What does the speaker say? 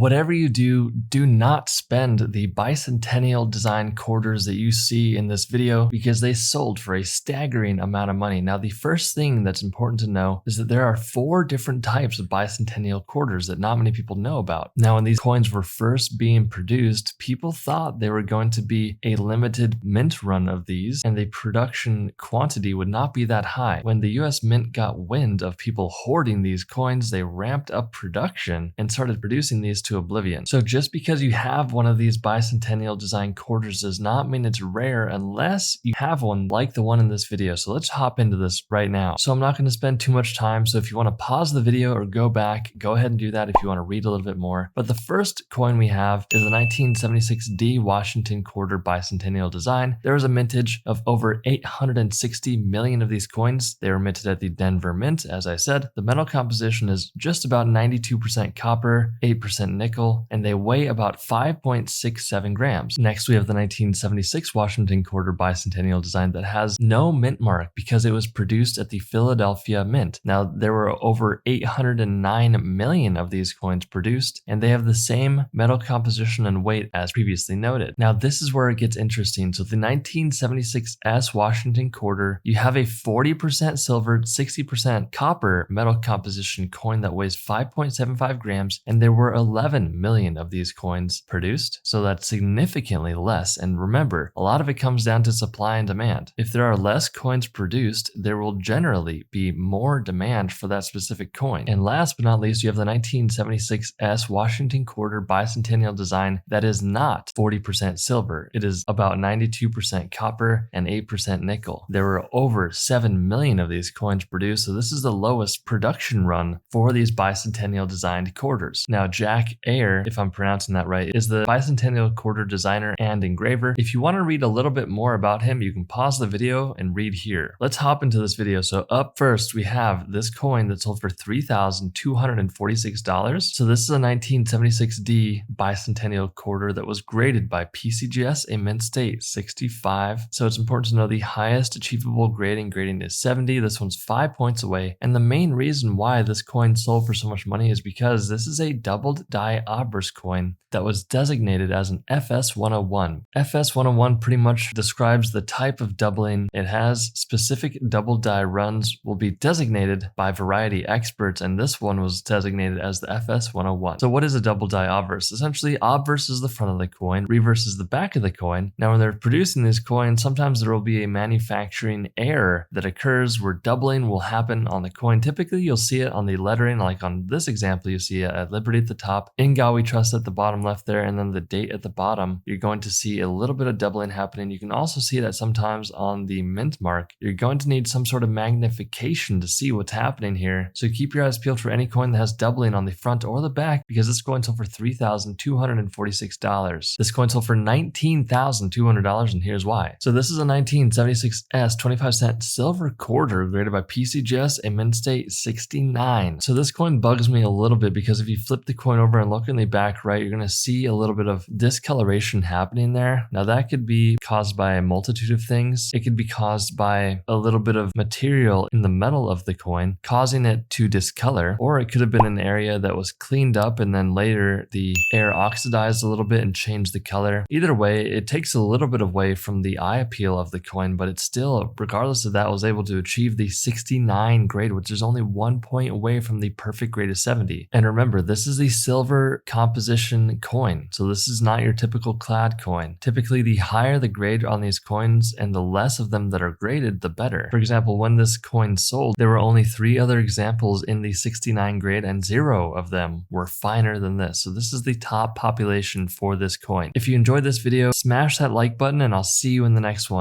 whatever you do, do not spend the bicentennial design quarters that you see in this video because they sold for a staggering amount of money. Now, the first thing that's important to know is that there are 4 different types of bicentennial quarters that not many people know about. Now, when these coins were first being produced, people thought they were going to be a limited mint run of these, and the production quantity would not be that high. When the US Mint got wind of people hoarding these coins, they ramped up production and started producing these to oblivion. So just because you have one of these bicentennial design quarters does not mean it's rare unless you have one like the one in this video. So let's hop into this right now. So I'm not going to spend too much time. So if you want to pause the video or go back, go ahead and do that if you want to read a little bit more. But the first coin we have is the 1976D Washington quarter bicentennial design. There was a mintage of over 860 million of these coins. They were minted at the Denver Mint. As I said, the metal composition is just about 92% copper, 8% nickel, and they weigh about 5.67 grams. Next, we have the 1976 Washington quarter bicentennial design that has no mint mark because it was produced at the Philadelphia Mint. Now, there were over 809 million of these coins produced, and they have the same metal composition and weight as previously noted. Now, this is where it gets interesting. So the 1976S Washington quarter, you have a 40% silver, 60% copper metal composition coin that weighs 5.75 grams, and there were 11 million of these coins produced. So that's significantly less. And remember, a lot of it comes down to supply and demand. If there are less coins produced, there will generally be more demand for that specific coin. And last but not least, you have the 1976S Washington quarter bicentennial design that is not 40% silver. It is about 92% copper and 8% nickel. There were over 7 million of these coins produced, so this is the lowest production run for these bicentennial designed quarters. Now, Jack Ayer, if I'm pronouncing that right, is the bicentennial quarter designer and engraver. If you want to read a little bit more about him, you can pause the video and read here. Let's hop into this video. So up first, we have this coin that sold for $3,246. So this is a 1976D bicentennial quarter that was graded by PCGS, a mint state 65. So it's important to know the highest achievable grading is 70. This one's 5 points away. And the main reason why this coin sold for so much money is because this is a doubled die obverse coin that was designated as an FS101. FS101 pretty much describes the type of doubling. It has specific double die runs will be designated by variety experts, and this one was designated as the FS101. So what is a double die obverse? Essentially, obverse is the front of the coin, reverse is the back of the coin. Now, when they're producing these coins, sometimes there will be a manufacturing error that occurs where doubling will happen on the coin. Typically, you'll see it on the lettering, like on this example, you see it at Liberty at the top, In God We Trust at the bottom left there, and then the date at the bottom. You're going to see a little bit of doubling happening. You can also see that sometimes on the mint mark. You're going to need some sort of magnification to see what's happening here. So keep your eyes peeled for any coin that has doubling on the front or the back, because this coin sold for $3,246. This coin sold for $19,200, and here's why. So this is a 1976S 25-cent silver quarter graded by PCGS, a mint state 69. So this coin bugs me a little bit because if you flip the coin over and look in the back right, you're going to see a little bit of discoloration happening there. Now that could be caused by a multitude of things. It could be caused by a little bit of material in the metal of the coin causing it to discolor, or it could have been an area that was cleaned up and then later the air oxidized a little bit and changed the color. Either way, it takes a little bit away from the eye appeal of the coin, but it still, regardless of that, was able to achieve the 69 grade, which is only 1 point away from the perfect grade of 70. And remember, this is the silver composition coin, so this is not your typical clad coin. Typically, the higher the grade on these coins and the less of them that are graded, the better. For example, when this coin sold, there were only 3 other examples in the 69 grade and 0 of them were finer than this. So this is the top population for this coin. If you enjoyed this video, smash that like button and I'll see you in the next one.